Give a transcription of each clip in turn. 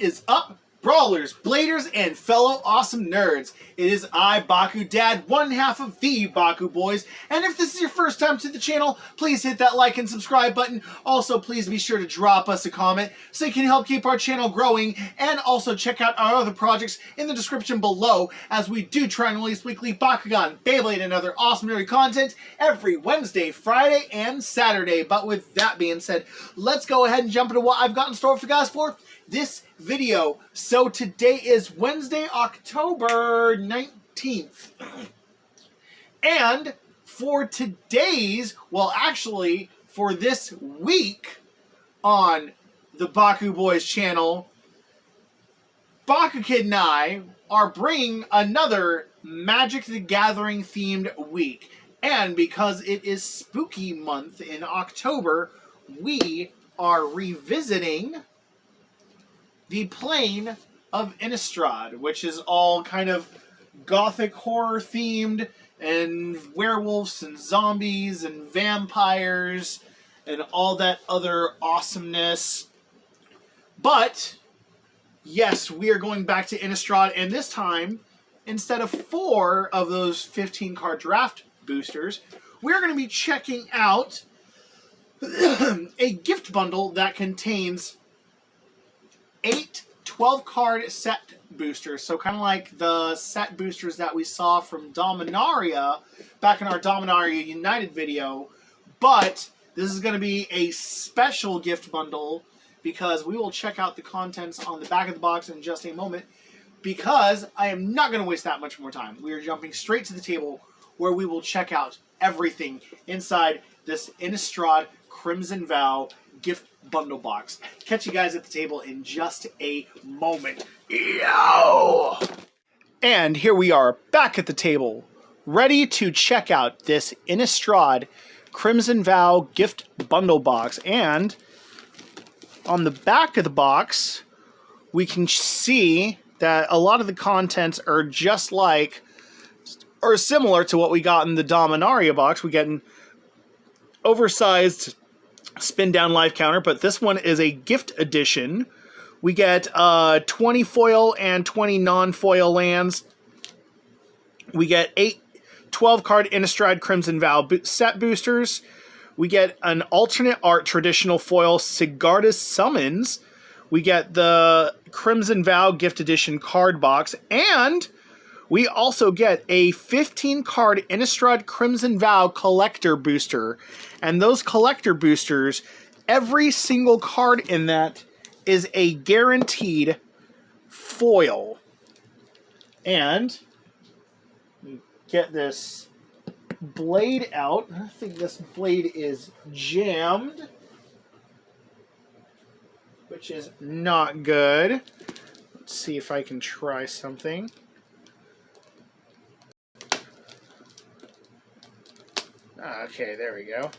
is up, brawlers, bladers, and fellow awesome nerds? It is I, Baku Dad, one half of the Baku Boys, and if this is your first time to the channel, please hit that like and subscribe button. Also, please be sure to drop us a comment so you can help keep our channel growing, and also check out our other projects in the description below, as we do try and release weekly Bakugan, Beyblade, and other awesome nerdy content every Wednesday, Friday, and Saturday. But with that being said, let's go ahead and jump into what I've got in store for you guys for this video. So today is Wednesday, October 19th. And for today's, well actually for this week on the Baku Boys channel, Baku Kid and I are bringing another Magic the Gathering themed week. And because it is spooky month in October, we are revisiting the plane of Innistrad, which is all kind of gothic horror themed, and werewolves and zombies and vampires and all that other awesomeness. But yes, we are going back to Innistrad, and this time, instead of 4 of those 15 card draft boosters, we're going to be checking out a gift bundle that contains 8 12-card set boosters. So kind of like the set boosters that we saw from Dominaria back in our Dominaria United video. But this is going to be a special gift bundle, because we will check out the contents on the back of the box in just a moment, because I am not going to waste that much more time. We are jumping straight to the table where we will check out everything inside this Innistrad Crimson Vow gift bundle box. Catch you guys at the table in just a moment. Yo! And here we are back at the table, ready to check out this Innistrad Crimson Vow gift bundle box. And on the back of the box, we can see that a lot of the contents are just like, or similar to what we got in the Dominaria box. We get an oversized spin down life counter, but this one is a gift edition. We get 20 foil and 20 non-foil lands. We get 8 12-card Innistrad Crimson Vow set boosters. We get an alternate art traditional foil Sigarda's Summons. We get the Crimson Vow gift edition card box, and we also get a 15-card Innistrad Crimson Vow collector booster. And those collector boosters, every single card in that is a guaranteed foil. And we get this blade out. I think this blade is jammed, which is not good. Let's see if I can try something. Okay, there we go.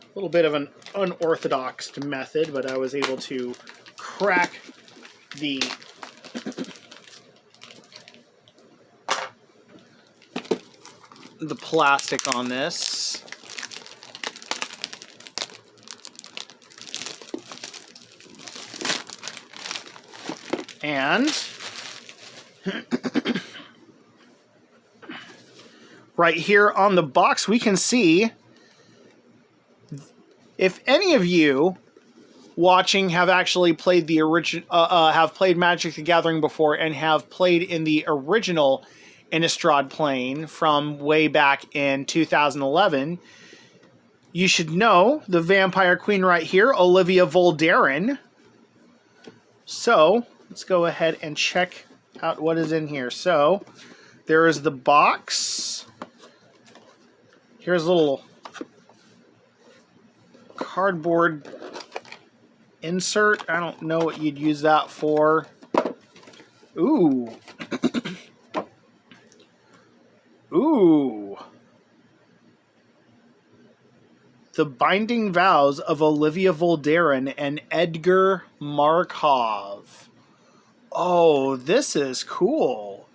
A little bit of an unorthodox method, but I was able to crack the plastic on this. And right here on the box, we can see, if any of you watching have actually played the have played Magic the Gathering before and have played in the original Innistrad plane from way back in 2011, you should know the Vampire Queen right here, Olivia Voldaren. So let's go ahead and check out what is in here. So there is the box. Here's a little cardboard insert. I don't know what you'd use that for. Ooh. Ooh. The Binding Vows of Olivia Voldaren and Edgar Markov. Oh, this is cool.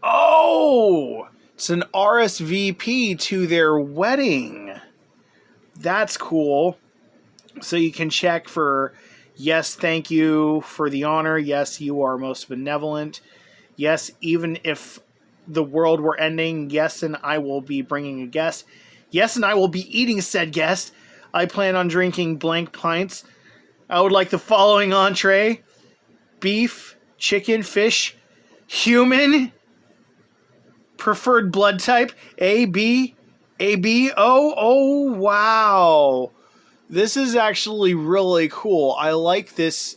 Oh! It's an RSVP to their wedding. That's cool. So you can check for, yes, thank you for the honor. Yes, you are most benevolent. Yes, even if the world were ending, yes, and I will be bringing a guest. Yes, and I will be eating said guest. I plan on drinking blank pints. I would like the following entree: beef, chicken, fish, human, preferred blood type, A, B, A, B, O. Oh, wow. This is actually really cool. I like this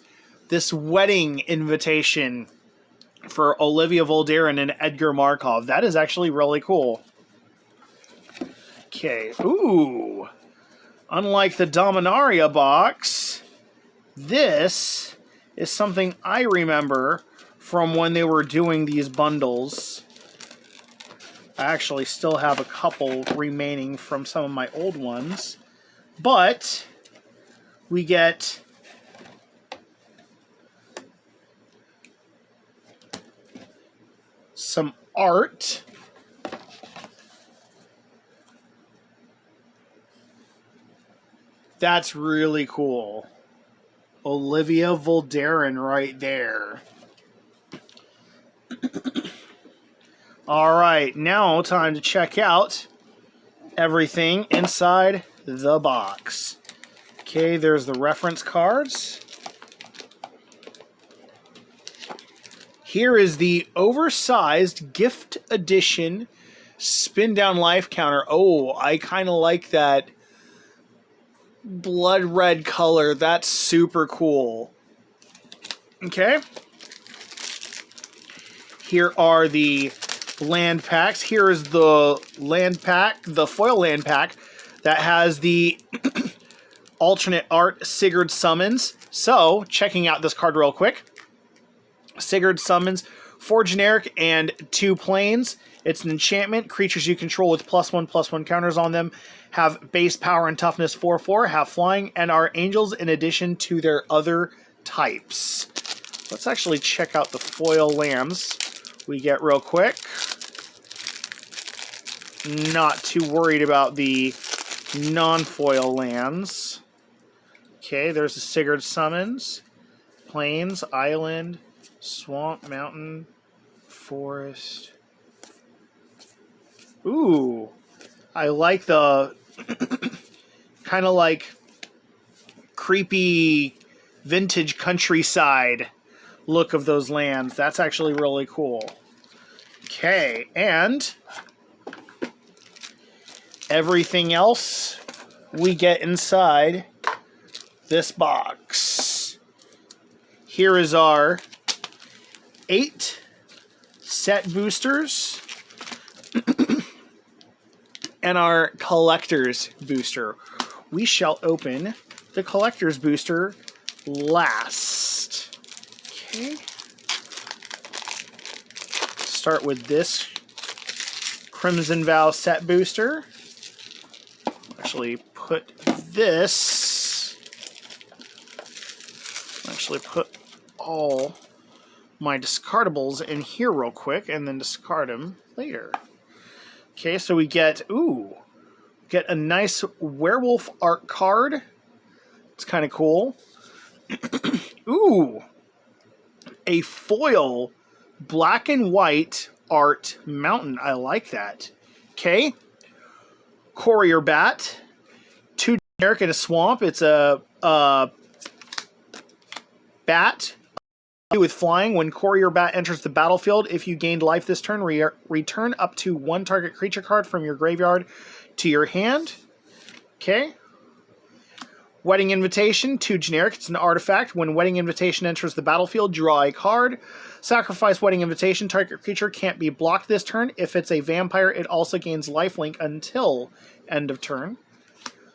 wedding invitation for Olivia Voldaren and Edgar Markov. That is actually really cool. Okay. Ooh. Unlike the Dominaria box, this is something I remember from when they were doing these bundles. I actually still have a couple remaining from some of my old ones. But we get some art. That's really cool. Olivia Voldaren right there. All right, now time to check out everything inside the box. Okay, there's the reference cards. Here is the oversized gift edition spin down life counter. Oh, I kind of like that blood red color. That's super cool. Okay. Here are the land packs. Here is the land pack, the foil land pack that has the alternate art Sigurd summons. So, checking out this card real quick. Sigurd summons 4 generic and 2 planes. It's an enchantment. Creatures you control with +1/+1 counters on them have base power and toughness 4/4, have flying, and are angels in addition to their other types. Let's actually check out the foil lands we get real quick. Not too worried about the non-foil lands. Okay, there's the Sigurd summons. Plains, island, swamp, mountain, forest. Ooh, I like the kind of like creepy vintage countryside look of those lands. That's actually really cool. Okay, and everything else we get inside this box. Here is our 8 set boosters and our collector's booster. We shall open the collector's booster last. Okay. Start with this Crimson Vow set booster. Actually put all my discardables in here real quick and then discard them later. Okay, so we get a nice werewolf art card. It's kind of cool. Ooh, a foil black and white art mountain. I like that. Okay, courier bat, 2 generic in a swamp. It's a bat with flying. When courier bat enters the battlefield, if you gained life this turn, return up to 1 target creature card from your graveyard to your hand. Okay. Wedding Invitation, 2 generic. It's an artifact. When Wedding Invitation enters the battlefield, draw a card. Sacrifice Wedding Invitation. Target creature can't be blocked this turn. If it's a vampire, it also gains lifelink until end of turn.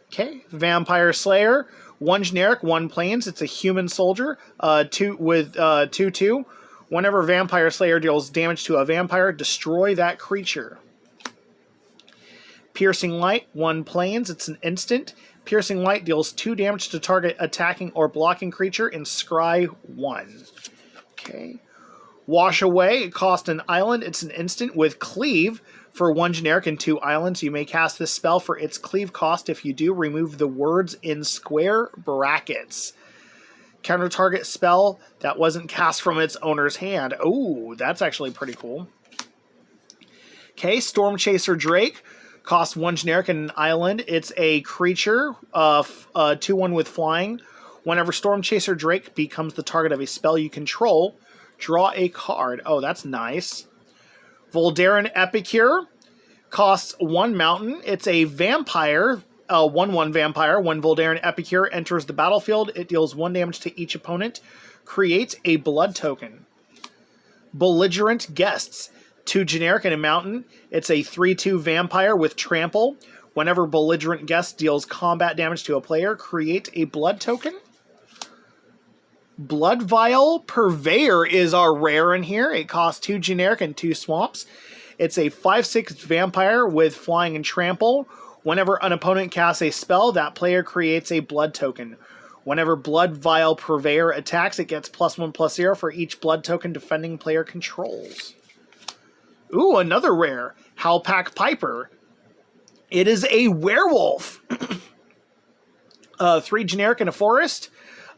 Okay. Vampire Slayer, 1 generic, 1 plains. It's a human soldier, 2/2. Whenever Vampire Slayer deals damage to a vampire, destroy that creature. Piercing Light, 1 plains. It's an instant. Piercing Light deals 2 damage to target attacking or blocking creature in Scry 1. Okay. Wash Away, it costs an island. It's an instant with Cleave for 1 generic and 2 islands. You may cast this spell for its Cleave cost. If you do, remove the words in square brackets. Counter target spell that wasn't cast from its owner's hand. Oh, that's actually pretty cool. Okay, Storm Chaser Drake. Costs 1 generic and an island. It's a creature, 2/1 with flying. Whenever Storm Chaser Drake becomes the target of a spell you control, draw a card. Oh, that's nice. Voldaren Epicure. Costs 1 mountain. It's a vampire, 1/1 vampire. When Voldaren Epicure enters the battlefield, it deals 1 damage to each opponent. Create a blood token. Belligerent Guests. 2 generic and a mountain. It's a 3/2 vampire with trample. Whenever Belligerent Guest deals combat damage to a player, create a blood token. Blood Vial Purveyor is our rare in here. It costs 2 generic and 2 swamps. It's a 5/6 vampire with flying and trample. Whenever an opponent casts a spell, that player creates a blood token. Whenever Blood Vial Purveyor attacks, it gets +1/+0 for each blood token defending player controls. Ooh, another rare. Howlpack Piper. It is a werewolf. 3 generic and a forest.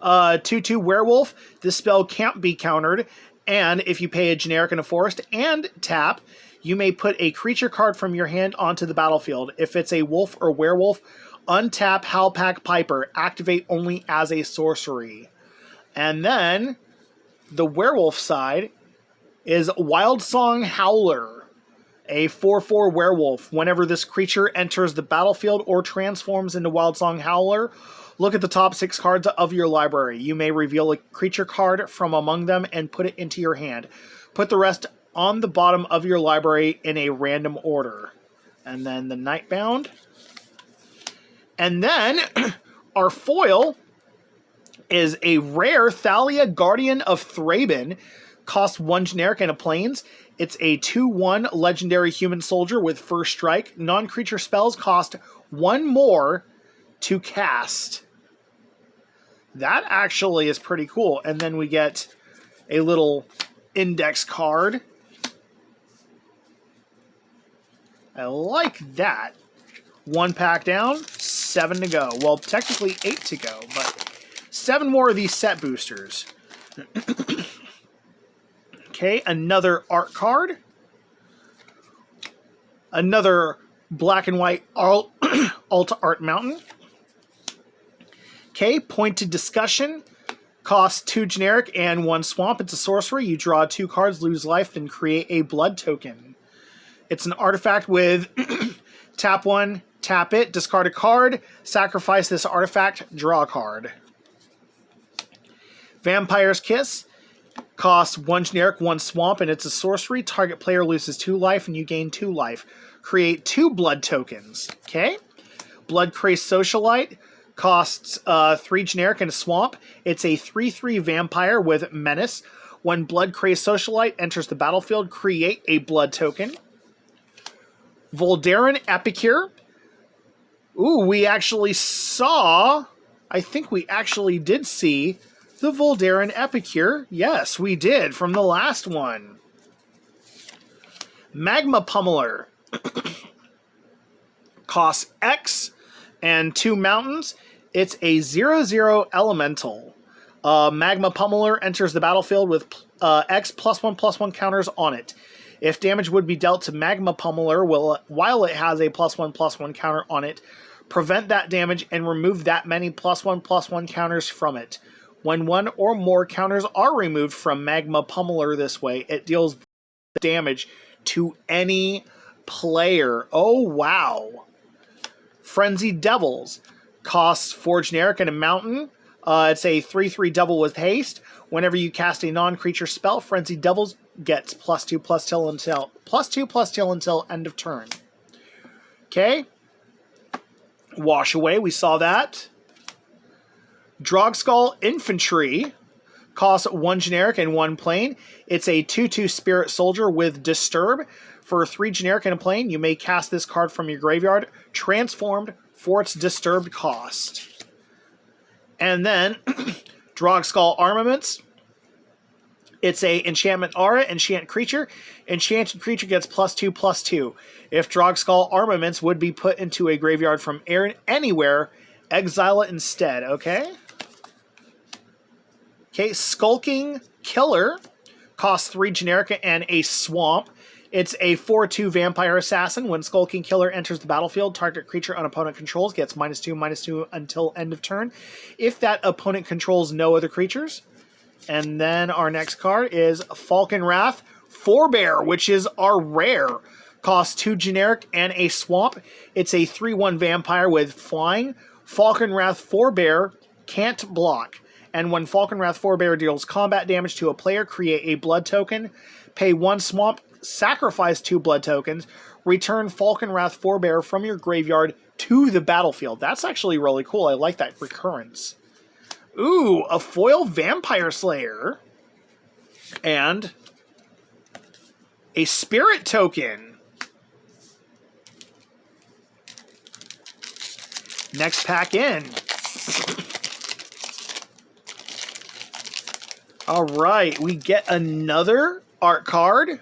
2/2 werewolf. This spell can't be countered. And if you pay a generic and a forest and tap, you may put a creature card from your hand onto the battlefield. If it's a wolf or werewolf, untap Howlpack Piper. Activate only as a sorcery. And then the werewolf side is Wild Song Howler, a 4/4 werewolf. Whenever this creature enters the battlefield or transforms into Wild Song Howler, look at the top 6 cards of your library. You may reveal a creature card from among them and put it into your hand. Put the rest on the bottom of your library in a random order. And then the Nightbound. And then our foil is a rare Thalia Guardian of Thraben. Costs 1 generic and a plains. It's a 2/1 legendary human soldier with first strike. Non-creature spells cost 1 more to cast. That actually is pretty cool. And then we get a little index card. I like that. 1 pack down, 7 to go. Well, technically 8 to go, but 7 more of these set boosters. Okay, another art card. Another black and white alt art mountain. Okay, Pointed Discussion. Costs 2 generic and 1 swamp. It's a sorcery. You draw 2 cards, lose life, and create a blood token. It's an artifact with tap 1, tap it, discard a card, sacrifice this artifact, draw a card. Vampire's Kiss. Costs 1 generic, 1 swamp, and it's a sorcery. Target player loses 2 life, and you gain 2 life. Create 2 blood tokens. Okay? Bloodcraze Socialite. Costs 3 generic and a swamp. It's a 3/3 vampire with menace. When Bloodcraze Socialite enters the battlefield, create a blood token. Voldaren Epicure. Ooh, we actually saw... I think we actually did see the Voldaren Epicure. Yes, we did, from the last one. Magma Pummeler. Costs X and 2 mountains. It's a 0/0 elemental. Magma Pummeler enters the battlefield with X +1/+1 counters on it. If damage would be dealt to Magma Pummeler while it has a +1/+1 counter on it, prevent that damage and remove that many +1/+1 counters from it. When 1 or more counters are removed from Magma Pummeler this way, it deals damage to any player. Oh, wow. Frenzied Devils. Costs 4 generic and a mountain. It's a 3/3 devil with haste. Whenever you cast a non-creature spell, Frenzied Devils gets +2/+till until end of turn. Okay. Wash Away, we saw that. Drogskull Infantry. Costs 1 generic and 1 plain. It's a 2/2 spirit soldier with Disturb. For 3 generic and a plain, you may cast this card from your graveyard, transformed for its disturbed cost. And then, Drogskull Armaments. It's a enchantment aura, enchant creature. Enchanted creature gets +2/+2. If Drogskull armaments would be put into a graveyard from anywhere, exile it instead, okay? Okay, Skulking Killer costs 3 generic and a swamp. It's a 4/2 vampire assassin. When Skulking Killer enters the battlefield, target creature an opponent controls gets -2/-2 until end of turn. If that opponent controls no other creatures. And then our next card is Falcon Wrath Forebear, which is our rare. Costs 2 generic and a swamp. It's a 3/1 vampire with flying. Falcon Wrath Forebear can't block. And when Falcon Wrath Forebear deals combat damage to a player, create a blood token, pay 1 swamp, sacrifice 2 blood tokens, return Falcon Wrath Forebear from your graveyard to the battlefield. That's actually really cool. I like that recurrence. Ooh, a foil Vampire Slayer. And a Spirit Token. Next pack in. All right, we get another art card.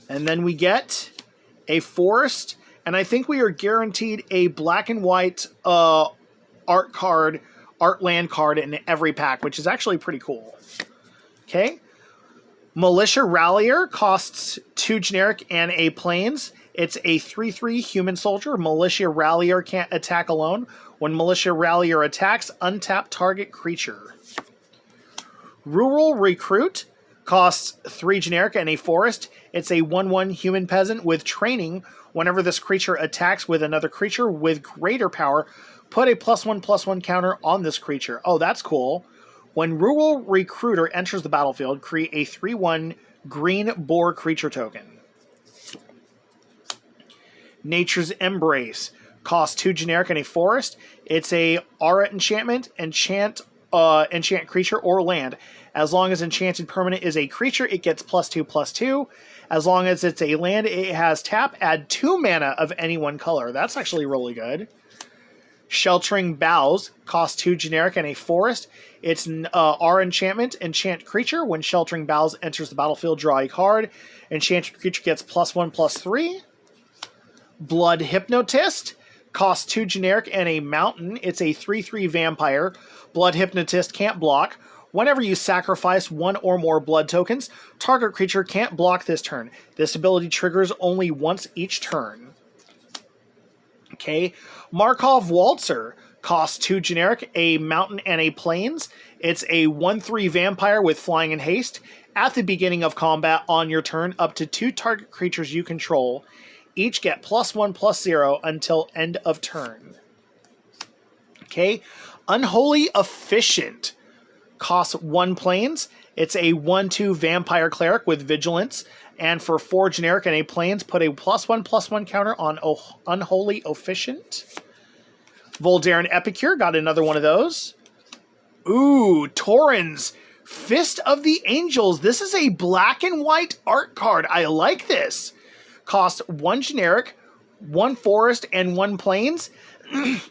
And then we get a forest. And I think we are guaranteed a black and white art card, art land card in every pack, which is actually pretty cool. Okay. Militia Rallier costs 2 generic and a plains. It's a 3/3 human soldier. Militia Rallier can't attack alone. When Militia Rallier attacks, untap target creature. Rural Recruit costs 3 generic and a forest. It's a 1/1 human peasant with training. Whenever this creature attacks with another creature with greater power, put a +1/+1 counter on this creature. Oh, that's cool. When Rural Recruiter enters the battlefield, create a 3/1 green boar creature token. Nature's Embrace costs 2 generic and a forest. It's a aura enchantment, enchant creature or land. As long as enchanted permanent is a creature, it gets +2/+2. As long as it's a land, it has tap, add 2 mana of any one color. That's actually really good. Sheltering Boughs costs 2 generic and a forest. It's our enchantment, enchant creature. When Sheltering Boughs enters the battlefield, draw a card. Enchanted creature gets +1/+3. Blood Hypnotist costs 2 generic and a mountain. It's a 3/3 vampire. Blood Hypnotist can't block. Whenever you sacrifice 1 or more blood tokens, target creature can't block this turn. This ability triggers only once each turn. Okay, Markov Waltzer costs 2 generic, a mountain, and a plains. It's a 1/3 vampire with flying and haste. At the beginning of combat on your turn, up to 2 target creatures you control each get +1/+0 until end of turn. Okay, Unholy Efficient costs 1 plains. It's a 1/2 vampire cleric with vigilance. And for 4 generic and a plains, put a +1/+1 counter on Unholy Efficient. Voldaren Epicure, got another one of those. Ooh, Tauren's Fist of the Angels. This is a black and white art card. I like this. Costs 1 generic, 1 forest, and 1 plains.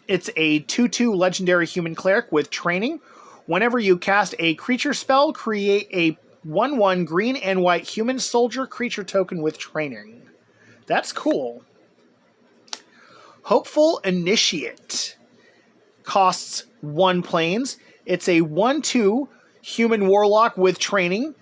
It's a 2/2 legendary human cleric with training. Whenever you cast a creature spell, create a 1/1 green and white human soldier creature token with training. That's cool. Hopeful Initiate costs 1 plains. It's a 1/2 human warlock with training.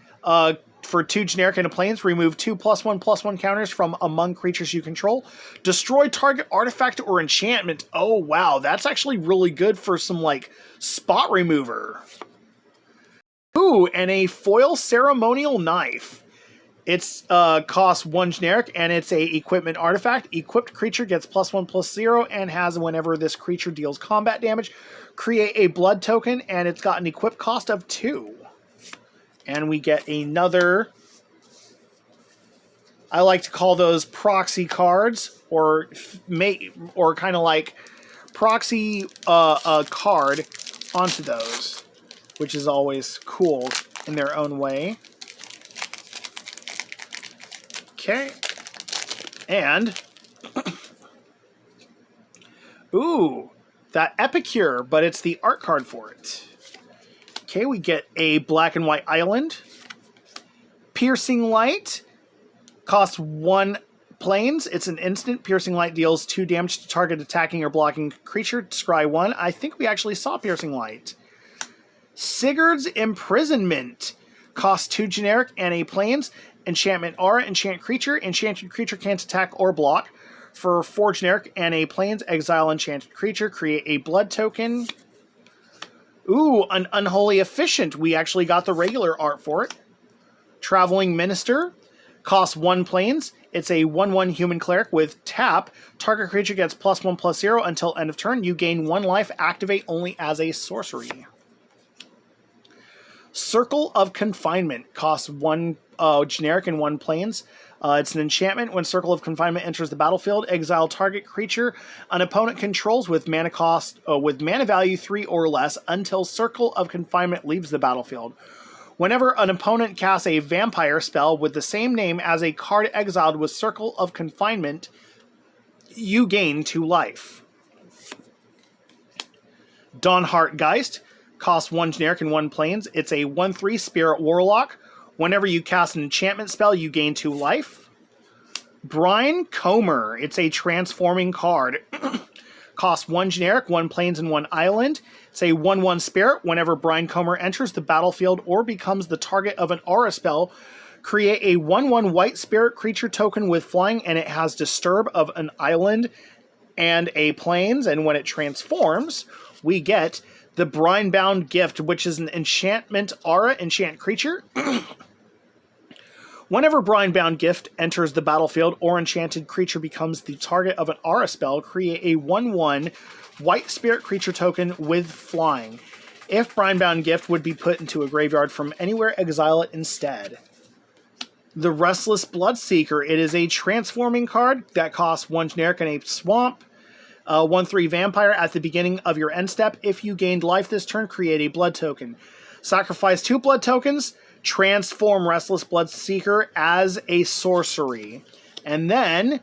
For 2 generic and a plains, remove 2 +1/+1 counters from among creatures you control. Destroy target artifact or enchantment. Oh, wow. That's actually really good for some, like, spot remover. Ooh, and a foil ceremonial knife. It's costs 1 generic, and it's a equipment artifact. Equipped creature gets +1/+0 and has, whenever this creature deals combat damage, create a blood token, and it's got an equip cost of 2. And we get another, I like to call those proxy cards, or kind of like proxy a card onto those, which is always cool in their own way. Okay. And ooh, that Epicure, but it's the art card for it. Okay, we get a black and white island. Piercing Light costs 1 planes. It's an instant. Piercing Light deals 2 damage to target attacking or blocking creature. Scry 1. I think we actually saw Piercing Light. Sigurd's Imprisonment costs 2 generic and a planes. Enchantment Aura, enchant creature. Enchanted creature can't attack or block. For 4 generic and a planes, exile enchanted creature. Create a blood token. Ooh, an Unholy Efficient. We actually got the regular art for it. Traveling Minister costs 1 planes. It's a 1/1 human cleric with tap. Target creature gets +1/+0 until end of turn. You gain 1 life. Activate only as a sorcery. Circle of Confinement costs 1 generic and 1 planes. It's an enchantment. When Circle of Confinement enters the battlefield, exile target creature an opponent controls with mana cost with mana value 3 or less until Circle of Confinement leaves the battlefield. Whenever an opponent casts a vampire spell with the same name as a card exiled with Circle of Confinement, you gain 2 life. Dawnheart Geist costs 1 generic and 1 planes. It's a 1/3 Spirit Warlock. Whenever you cast an enchantment spell, you gain 2 life. Brine Comer. It's a transforming card. Costs 1 generic, 1 planes, and 1 island. It's a 1/1 spirit. Whenever Brine Comer enters the battlefield or becomes the target of an aura spell, create a 1/1 white spirit creature token with flying, and it has Disturb of an island and a plains. And when it transforms, we get the Brinebound Gift, which is an enchantment aura enchant creature. Whenever Brinebound Gift enters the battlefield or enchanted creature becomes the target of an aura spell, create a 1/1 white spirit creature token with flying. If Brinebound Gift would be put into a graveyard from anywhere, exile it instead. The Restless Bloodseeker. It is a transforming card that costs 1 generic and a swamp. 1/3 vampire. At the beginning of your end step, if you gained life this turn, create a blood token. Sacrifice 2 blood tokens. Transform Restless Bloodseeker as a sorcery. And then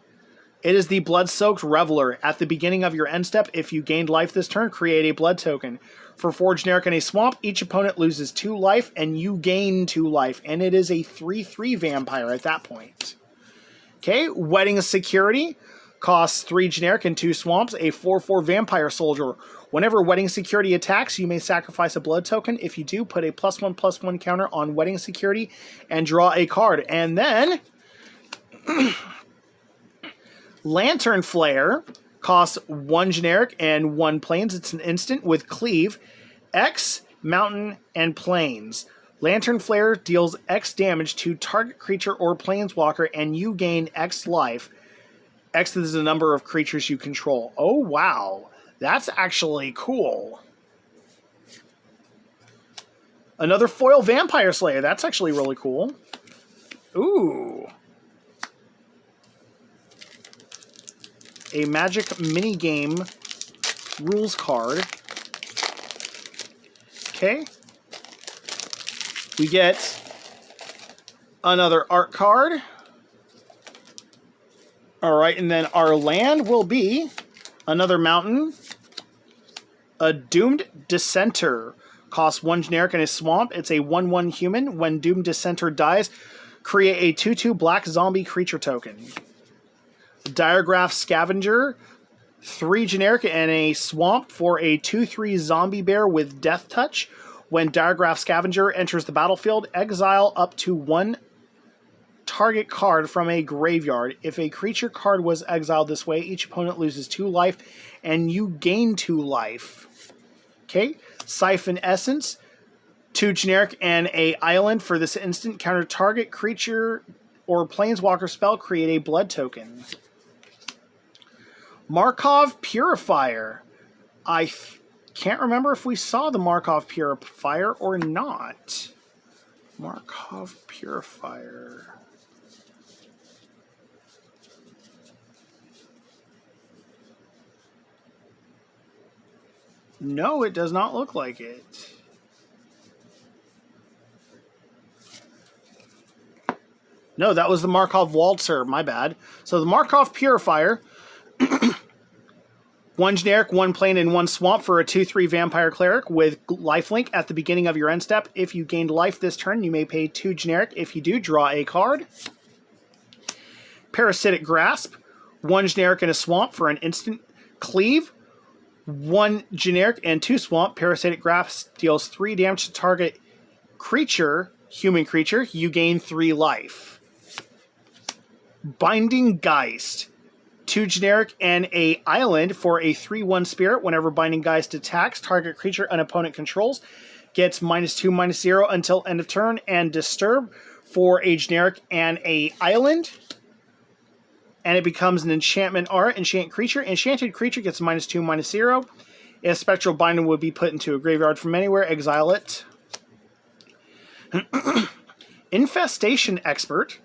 it is the Blood-Soaked Reveler. At the beginning of your end step, if you gained life this turn, create a blood token. For 4 generic and a swamp, each opponent loses 2 life and you gain 2 life. And it is a 3/3 vampire at that point. Okay, Wedding Security. Costs 3 generic and 2 swamps, a 4/4 vampire soldier. Whenever Wedding Security attacks, you may sacrifice a blood token. If you do, put a +1/+1 counter on Wedding Security and draw a card. And then Lantern Flare costs 1 generic and 1 plains. It's an instant with Cleave, X, Mountain, and Plains. Lantern Flare deals X damage to target creature or planeswalker, and you gain X life. X is the number of creatures you control. Oh, wow. That's actually cool. Another foil Vampire Slayer. That's actually really cool. Ooh. A Magic minigame rules card. Okay. We get another art card. All right, and then our land will be another mountain. A Doomed Dissenter. Costs 1 generic and a swamp. It's a 1/1 human. When Doomed Dissenter dies, create a 2/2 black zombie creature token. Diregraph Scavenger. 3 generic and a swamp for a 2/3 zombie bear with Death Touch. When Diregraph Scavenger enters the battlefield, exile up to 1 target card from a graveyard. If a creature card was exiled this way, each opponent loses 2 life and you gain 2 life. Okay, Siphon Essence. 2 generic and a island. For this instant, counter target creature or planeswalker spell, create a blood token. Markov Purifier. I can't remember if we saw the Markov Purifier or not. Markov Purifier. No, it does not look like it. No, that was the Markov Waltzer. My bad. So the Markov Purifier 1 generic, 1 plain, and 1 swamp for a 2/3 vampire cleric with lifelink at the beginning of your end step. If you gained life this turn, you may pay 2 generic. If you do, draw a card. Parasitic Grasp, 1 generic and a swamp for an instant cleave. 1 generic and 2 swamp. Parasitic Grasp deals 3 damage to target creature, human creature. You gain 3 life. Binding Geist, 2 generic and a island for a 3/1 spirit. Whenever Binding Geist attacks, target creature an opponent controls gets -2/-0 until end of turn, and Disturb for a generic and a island. And it becomes an enchantment art. Enchant creature. Enchanted creature gets -2/-0. If Spectral Binding would be put into a graveyard from anywhere, exile it. Infestation Expert,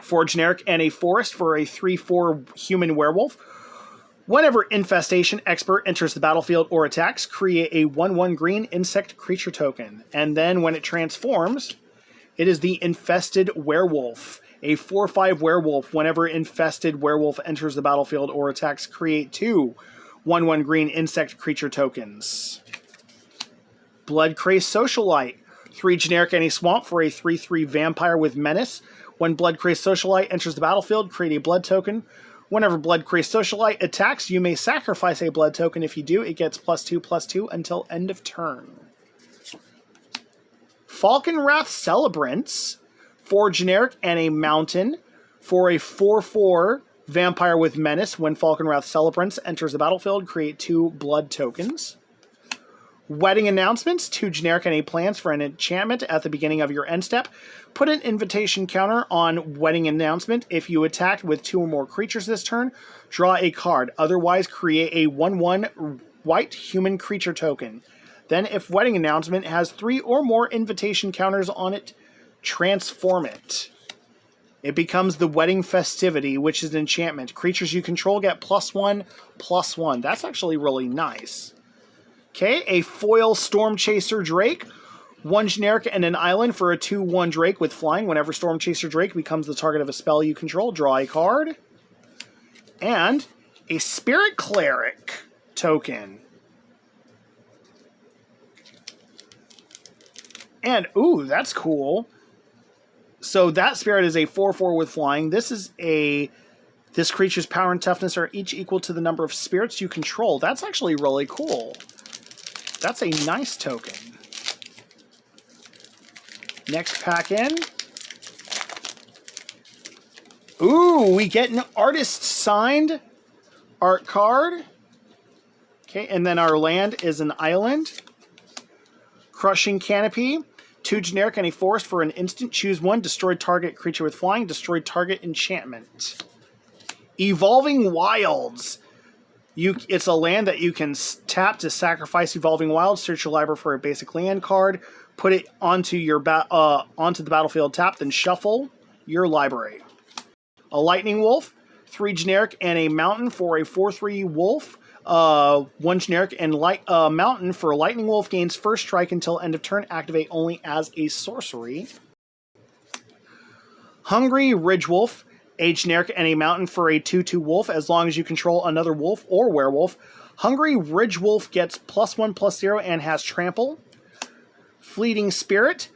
4 generic and a forest for a 3/4 human werewolf. Whenever Infestation Expert enters the battlefield or attacks, create a 1/1 green insect creature token. And then when it transforms, it is the Infested Werewolf, a 4/5 werewolf. Whenever Infested Werewolf enters the battlefield or attacks, create 2 1/1 green insect creature tokens. Bloodcrazed Socialite, 3 generic and a swamp for a 3/3 vampire with menace. When Bloodcrazed Socialite enters the battlefield, create a blood token. Whenever Bloodcrazed Socialite attacks, you may sacrifice a blood token. If you do, it gets +2/+2 until end of turn. Falkenrath Celebrants, 4 generic and a mountain for a 4/4 vampire with menace. When Falkenrath Celebrants enters the battlefield, create 2 blood tokens. Wedding Announcements, 2 generic and a plants for an enchantment at the beginning of your end step. Put an invitation counter on Wedding Announcement. If you attacked with 2 or more creatures this turn, draw a card. Otherwise, create a 1/1 white human creature token. Then, if Wedding Announcement has 3 or more invitation counters on it, transform it. It becomes the Wedding Festivity, which is an enchantment. Creatures you control get +1/+1. That's actually really nice. Okay, a foil Storm Chaser Drake, 1 generic and an island for a 2/1 Drake with flying. Whenever Storm Chaser Drake becomes the target of a spell you control, draw a card. And a Spirit Cleric token. And, ooh, that's cool. So that spirit is a 4/4 with flying. This creature's power and toughness are each equal to the number of spirits you control. That's actually really cool. That's a nice token. Next pack in. Ooh, we get an artist signed art card. Okay, and then our land is an island. Crushing Canopy, 2 generic and a forest for an instant. Choose 1, destroy target creature with flying, destroy target enchantment. Evolving Wilds. It's a land that you can tap to sacrifice Evolving Wilds. Search your library for a basic land card. Put it onto onto the battlefield tap, then shuffle your library. A Lightning Wolf, 3 generic and a mountain for a 4/3 wolf. 1 generic and mountain for a Lightning Wolf gains first strike until end of turn. Activate only as a sorcery. Hungry Ridge Wolf, a generic and a mountain for a 2/2 wolf. As long as you control another wolf or werewolf, Hungry Ridge Wolf gets +1/+0 and has trample. Fleeting Spirit,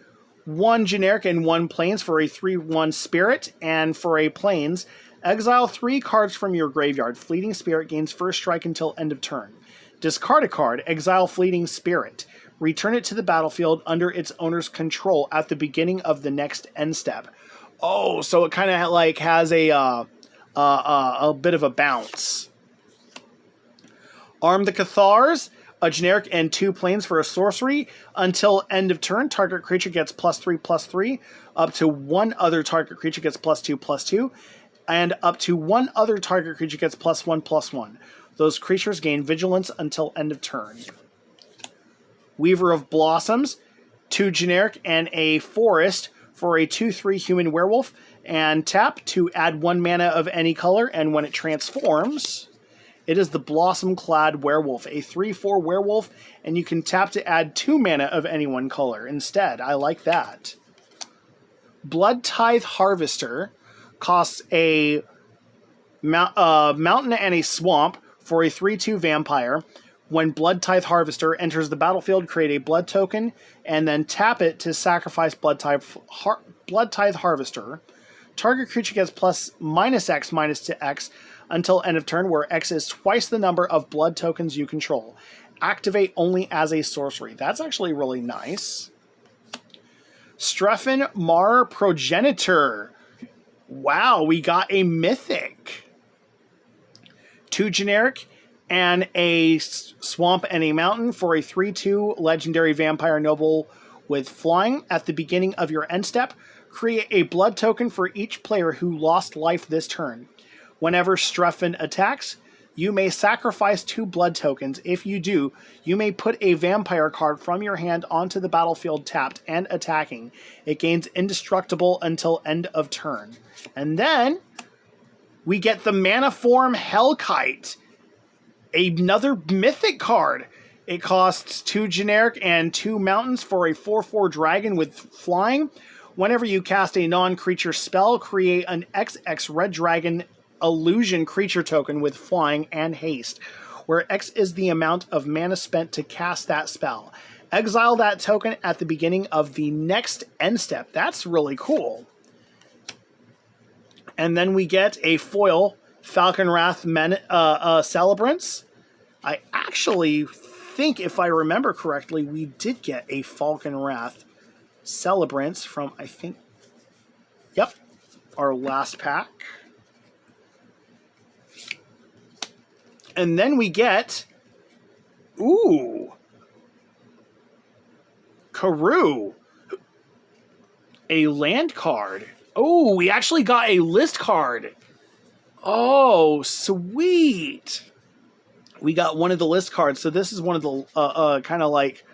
1 generic and 1 plains for a 3/1 spirit. And for a plains, exile 3 cards from your graveyard. Fleeting Spirit gains first strike until end of turn. Discard a card, exile Fleeting Spirit. Return it to the battlefield under its owner's control at the beginning of the next end step. Oh, so it kind of like has a bit of a bounce. Arm the Cathars, a generic and 2 plains for a sorcery. Until end of turn, target creature gets +3/+3. Up to 1 other target creature gets +2/+2. And up to 1 other target creature gets +1/+1. Those creatures gain vigilance until end of turn. Weaver of Blossoms, 2 generic and a forest for a 2/3 human werewolf. And tap to add 1 mana of any color. And when it transforms, it is the Blossom-clad Werewolf, a 3/4 werewolf. And you can tap to add 2 mana of any one color instead. I like that. Blood Tithe Harvester costs a mountain and a swamp for a 3/2 vampire. When Blood Tithe Harvester enters the battlefield, create a blood token, and then tap it to sacrifice Blood Tithe Harvester. Target creature gets +X to X until end of turn, where X is twice the number of blood tokens you control. Activate only as a sorcery. That's actually really nice. Streffen Mar Progenitor. Wow, we got a mythic. 2 generic and a swamp and a mountain for a 3/2 legendary vampire noble with flying. At the beginning of your end step, create a blood token for each player who lost life this turn. Whenever Streffen attacks, you may sacrifice 2 blood tokens. If you do, you may put a vampire card from your hand onto the battlefield tapped and attacking. It gains indestructible until end of turn. And then we get the Mana Form Hellkite. Another mythic card. It costs 2 generic and 2 mountains for a 4/4 dragon with flying. Whenever you cast a non-creature spell, create an XX red dragon illusion creature token with flying and haste, where X is the amount of mana spent to cast that spell. Exile that token at the beginning of the next end step. That's really cool. And then we get a foil Falconwrath Celebrants. I actually think, if I remember correctly, we did get a Falconwrath Celebrants from, I think, yep, our last pack. And then we get, ooh, Karoo, a land card. Oh, we actually got a list card. Oh, sweet. We got one of the list cards. So this is one of the kind of like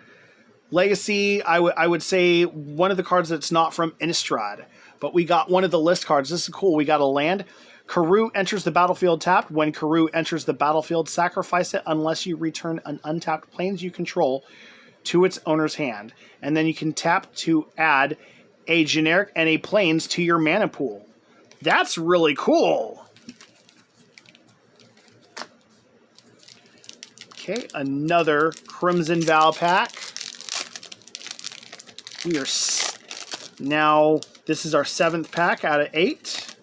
legacy. I would say one of the cards that's not from Innistrad, but we got one of the list cards. This is cool. We got a land. Karoo enters the battlefield tapped. When Karoo enters the battlefield, sacrifice it unless you return an untapped planes you control to its owner's hand. And then you can tap to add a generic and a planes to your mana pool. That's really cool. Okay, another Crimson Vow pack. We are now, this is our 7th pack out of 8.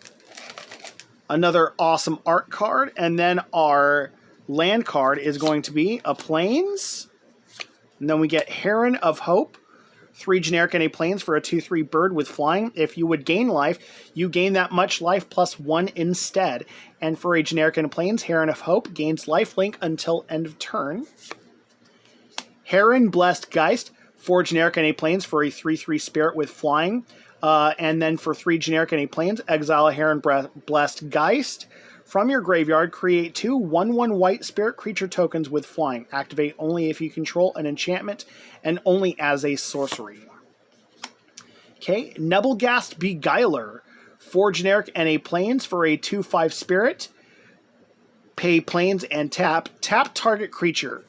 Another awesome art card, and then our land card is going to be a plains. And then we get Heron of Hope, 3 generic and a plains for a 2/3 bird with flying. If you would gain life, you gain that much life +1 instead. And for a generic and a plains, Heron of Hope gains lifelink until end of turn. Heron Blessed Geist, 4 generic and a plains for a 3/3 spirit with flying. And then for 3 generic and a plains, exile a Heron Blessed Geist. From your graveyard, create 2 1/1 white spirit creature tokens with flying. Activate only if you control an enchantment and only as a sorcery. Okay, Nebelgast Beguiler, 4 generic and a plains for a 2/5 spirit. Pay plains and tap target creature.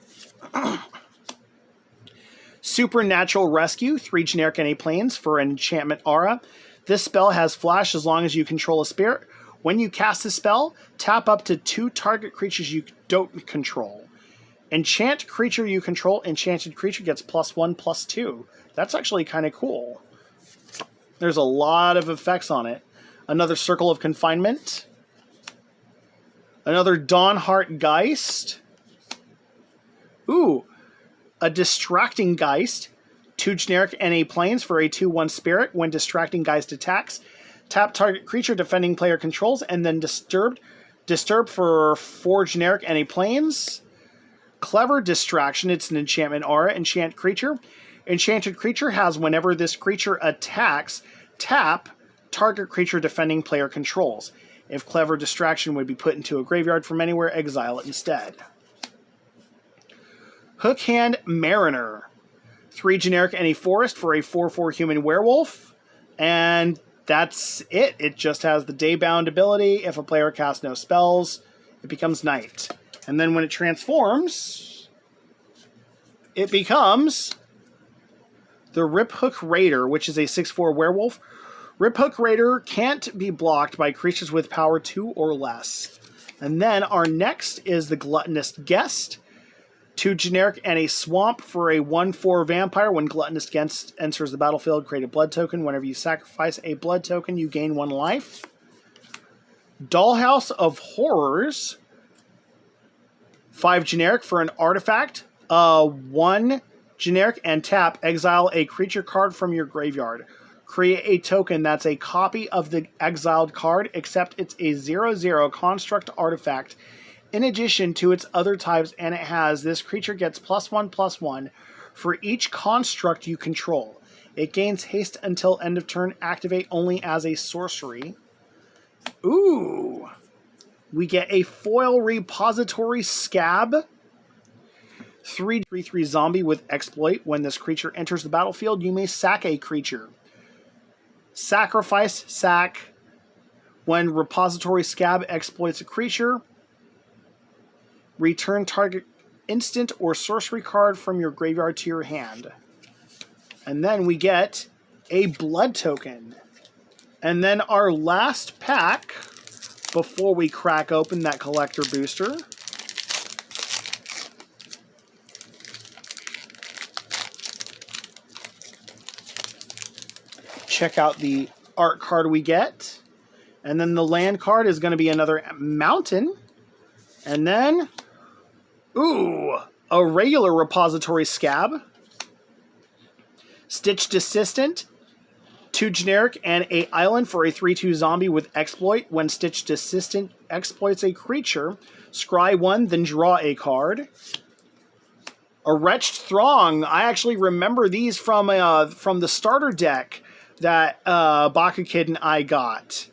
Supernatural Rescue, 3 generic and a plains for an enchantment aura. This spell has flash as long as you control a spirit. When you cast the spell, tap up to 2 target creatures you don't control. Enchant creature you control, enchanted creature gets +1/+2. That's actually kind of cool. There's a lot of effects on it. Another Circle of Confinement. Another Dawnheart Geist. Ooh, a Distracting Geist. 2 generic and a plains for a 2/1 spirit. When Distracting Geist attacks, tap target creature defending player controls, and then disturb for 4 generic and a plains. Clever Distraction, it's an enchantment aura. Enchant creature. Enchanted creature has, whenever this creature attacks, tap target creature defending player controls. If Clever Distraction would be put into a graveyard from anywhere, exile it instead. Hookhand Mariner, 3 generic and a forest for a 4/4 human werewolf. And that's it. It just has the Daybound ability. If a player casts no spells, it becomes night. And then when it transforms, it becomes the Riphook Raider, which is a 6/4 werewolf. Riphook Raider can't be blocked by creatures with power 2 or less. And then our next is the Gluttonous Guest. 2 generic and a swamp for a 1/4 vampire. When Gluttonous Guest enters the battlefield, create a blood token. Whenever you sacrifice a blood token, you gain 1 life. Dollhouse of Horrors. 5 generic for an artifact. 1 generic and tap. Exile a creature card from your graveyard. Create a token that's a copy of the exiled card, except it's a 0/0 construct artifact. In addition to its other types, and it has, this creature gets +1/+1 for each construct you control. It gains haste until end of turn, activate only as a sorcery. Ooh! We get a foil repository scab. 3/3 zombie with exploit. When this creature enters the battlefield, you may sack a creature. Sacrifice, sack. When repository scab exploits a creature, return target instant or sorcery card from your graveyard to your hand. And then we get a blood token. And then our last pack, before we crack open that collector booster, check out the art card we get. And then the land card is going to be another mountain. And then, ooh, a regular repository scab. Stitched Assistant. 2 generic and a island for a 3/2 zombie with exploit. When Stitched Assistant exploits a creature, scry 1, then draw a card. A Wretched Throng. I actually remember these from the starter deck that Baku Kid and I got.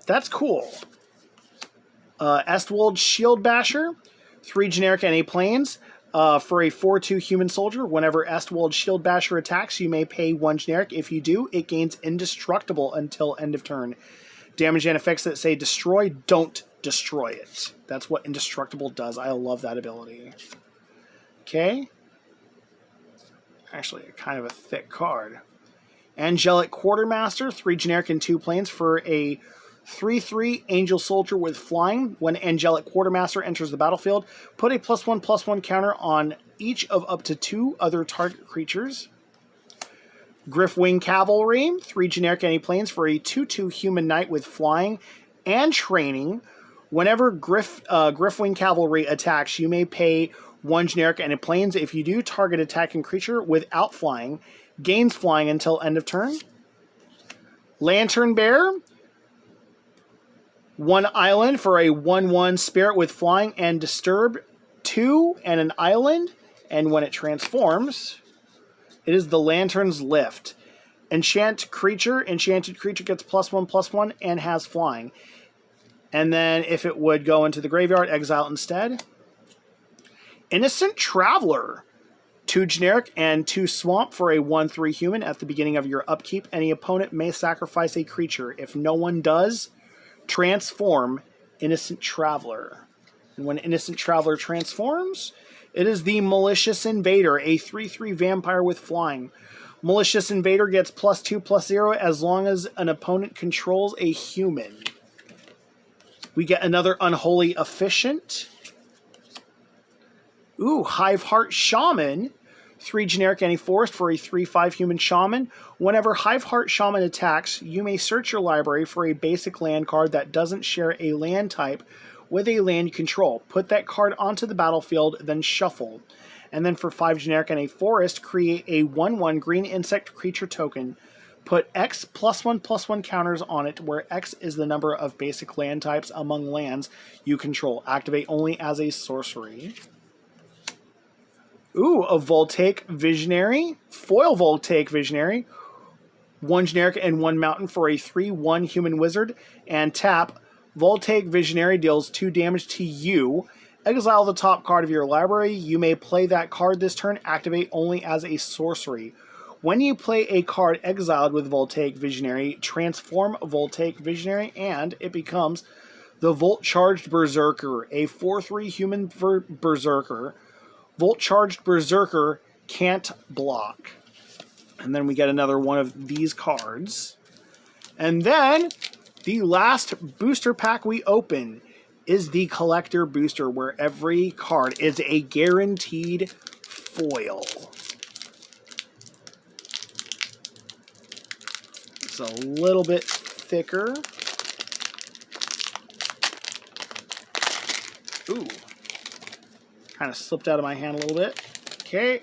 That's cool. Estwold Shield Basher. 3 generic and a plains. For a 4/2 human soldier, whenever Estwold Shield Basher attacks, you may pay 1 generic. If you do, it gains indestructible until end of turn. Damage and effects that say destroy, don't destroy it. That's what indestructible does. I love that ability. Okay. Actually, kind of a thick card. Angelic Quartermaster, 3 generic and 2 plains for a 3/3 Angel Soldier with flying. When Angelic Quartermaster enters the battlefield, put a +1/+1 counter on each of up to 2 other target creatures. Griffwing Cavalry, 3 generic and 8 planes for a 2/2 human knight with flying and training. Whenever Griffwing Cavalry attacks, you may pay 1 generic and 8 planes. If you do, target attacking creature without flying gains flying until end of turn. Lantern Bear, 1 island for a 1/1 spirit with flying and disturb. 2 and an island, and when it transforms, it is the Lantern's Lift. Enchanted creature gets +1/+1 and has flying. And then if it would go into the graveyard, exile instead. Innocent Traveler, 2 generic and 2 swamp for a 1/3 human. At the beginning of your upkeep, any opponent may sacrifice a creature. If no one does, transform Innocent Traveler. And when Innocent Traveler transforms, it is the Malicious Invader, a 3/3 vampire with flying. Malicious Invader gets +2/+0 as long as an opponent controls a human. We get another Unholy Efficient. Ooh, Hiveheart Shaman. 3 generic and a forest for a 3/5 human shaman. Whenever Hiveheart Shaman attacks, you may search your library for a basic land card that doesn't share a land type with a land you control. Put that card onto the battlefield, then shuffle. And then for 5 generic and a forest, create a 1/1 green insect creature token. Put X +1/+1 counters on it, where X is the number of basic land types among lands you control. Activate only as a sorcery. Ooh, a Voltaic Visionary. Foil Voltaic Visionary. 1 generic and 1 mountain for a 3/1 human wizard. And tap. Voltaic Visionary deals 2 damage to you. Exile the top card of your library. You may play that card this turn. Activate only as a sorcery. When you play a card exiled with Voltaic Visionary, transform Voltaic Visionary and it becomes the Volt Charged Berserker, a 4/3 human berserker. Volt Charged Berserker can't block. And then we get another one of these cards. And then the last booster pack we open is the collector booster, where every card is a guaranteed foil. It's a little bit thicker. Ooh. Kind of slipped out of my hand a little bit. Okay.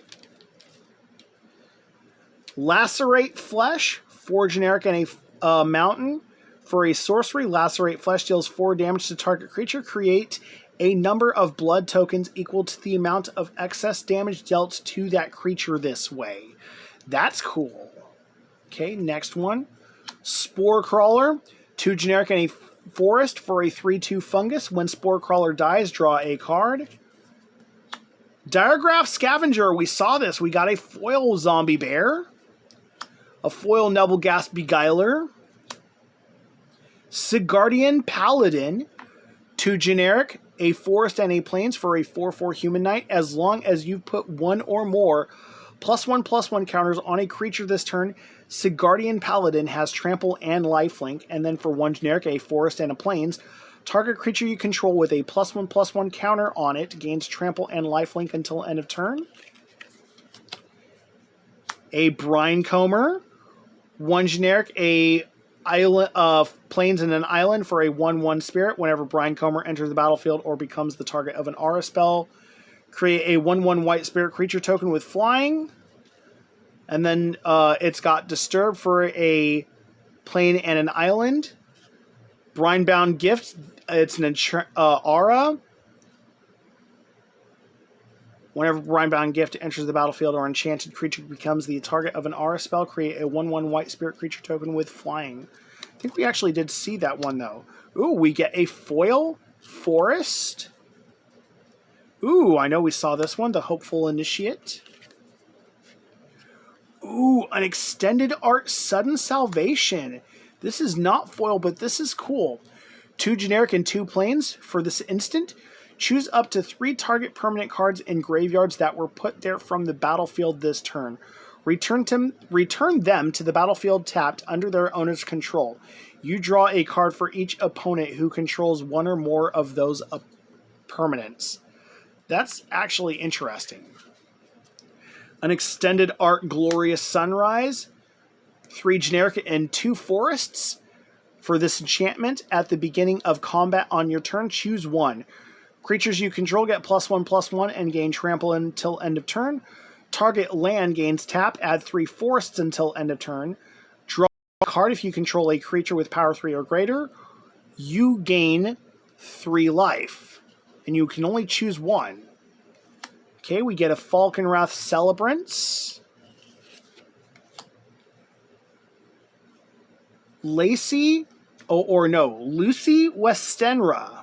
Lacerate Flesh, 4 generic and a mountain. For a sorcery, Lacerate Flesh deals 4 damage to target creature. Create a number of blood tokens equal to the amount of excess damage dealt to that creature this way. That's cool. Okay, next one. Spore Crawler, 2 generic and a forest. For a 3/2 fungus. When Spore Crawler dies, draw a card. Diregraph Scavenger, we saw this. We got a foil Zombie Bear. A foil Nebelgast Beguiler. Sigardian Paladin, 2 generic, a forest and a plains for a 4/4 human knight. As long as you put 1 or more +1/+1 counters on a creature this turn, Sigardian Paladin has trample and lifelink. And then for 1 generic, a forest and a plains, target creature you control with a +1/+1 counter on it gains trample and lifelink until end of turn. A Brinecomber, 1 generic, a island, plains and an island for a 1/1 spirit. Whenever Brinecomber enters the battlefield or becomes the target of an aura spell, create a 1/1 white spirit creature token with flying. And then it's got Disturb for a plain and an island. Brinebound Gift, it's an aura. Whenever Brinebound Gift enters the battlefield or enchanted creature becomes the target of an aura spell, create a 1/1 white spirit creature token with flying. I think we actually did see that one, though. Ooh, we get a foil forest. Ooh, I know we saw this one, the Hopeful Initiate. Ooh, an extended art Sudden Salvation. This is not foil, but this is cool. 2 generic and 2 plains. For this instant, choose up to 3 target permanent cards in graveyards that were put there from the battlefield this turn. Return them to the battlefield tapped under their owner's control. You draw a card for each opponent who controls 1 or more of those permanents. That's actually interesting. An extended art Glorious Sunrise. 3 generic and 2 forests. For this enchantment, at the beginning of combat on your turn, choose 1. Creatures you control get +1/+1 and gain trample until end of turn. Target land gains tap, add 3 forests until end of turn. Draw a card if you control a creature with power 3 or greater. You gain 3 life. And you can only choose 1. Okay, we get a Falkenrath Celebrants. Lucy Westenra.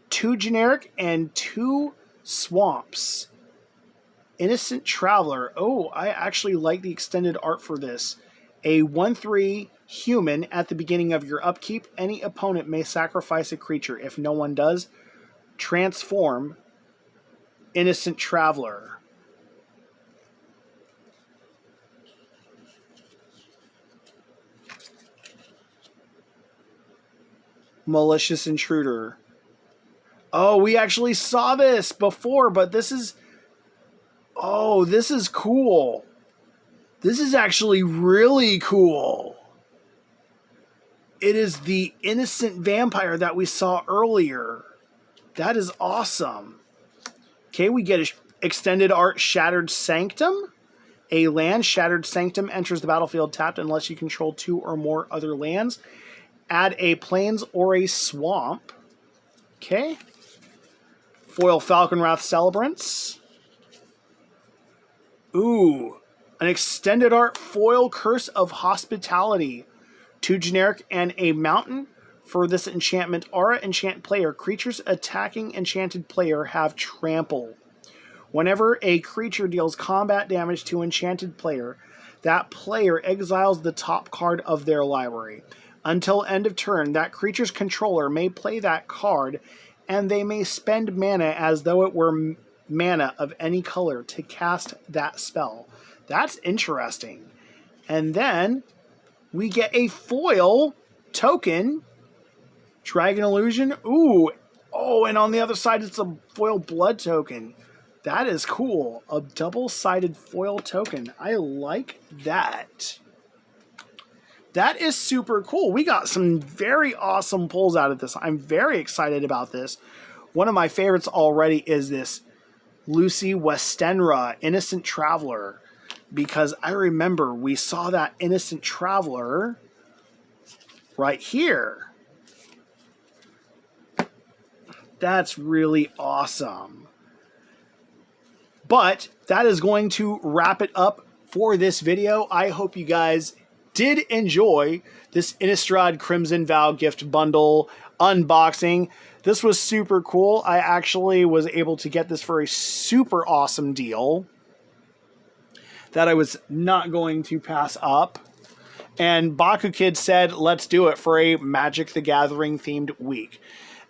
2 generic and 2 swamps. Innocent Traveler. Oh, I actually like the extended art for this. A 1/3 human. At the beginning of your upkeep, any opponent may sacrifice a creature. If no one does, transform Innocent Traveler. Malicious Intruder. Oh, we actually saw this before, but this is... Oh, this is cool. This is actually really cool. It is the Innocent Vampire that we saw earlier. That is awesome. Okay, we get an extended art Shattered Sanctum. A land, Shattered Sanctum, enters the battlefield tapped unless you control 2 or more other lands. Add a plains or a swamp. Okay. Foil Falkenrath Celebrants. Ooh, an extended art foil Curse of Hospitality. 2 generic and a mountain. For this enchantment, aura enchant player. Creatures attacking enchanted player have trample. Whenever a creature deals combat damage to enchanted player, that player exiles the top card of their library. Until end of turn, that creature's controller may play that card, and they may spend mana as though it were mana of any color to cast that spell. That's interesting. And then we get a foil token Dragon Illusion. Ooh. Oh, and on the other side, it's a foil blood token. That is cool. A double-sided foil token. I like that. That is super cool. We got some very awesome pulls out of this. I'm very excited about this. One of my favorites already is this Lucy Westenra, Innocent Traveler. Because I remember we saw that Innocent Traveler right here. That's really awesome. But that is going to wrap it up for this video. I hope you guys did enjoy this Innistrad Crimson Vow gift bundle unboxing. This was super cool. I actually was able to get this for a super awesome deal that I was not going to pass up. And Baku Kid said, let's do it for a Magic the Gathering themed week.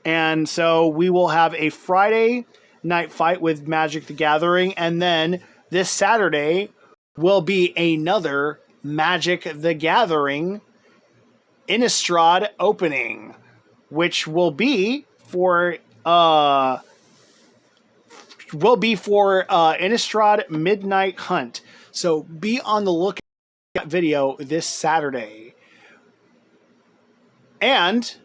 And so we will have a Friday night fight with Magic the Gathering, and then this Saturday will be another Magic the Gathering Innistrad opening, which will be for Innistrad Midnight Hunt. So be on the lookout for that video this Saturday. And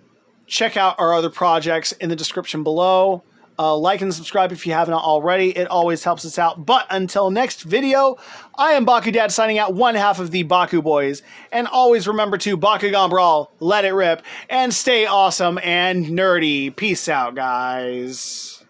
check out our other projects in the description below. Like and subscribe if you haven't already. It always helps us out. But until next video, I am Baku Dad signing out, one half of the Baku Boys. And always remember to Bakugan Brawl, let it rip, and stay awesome and nerdy. Peace out, guys.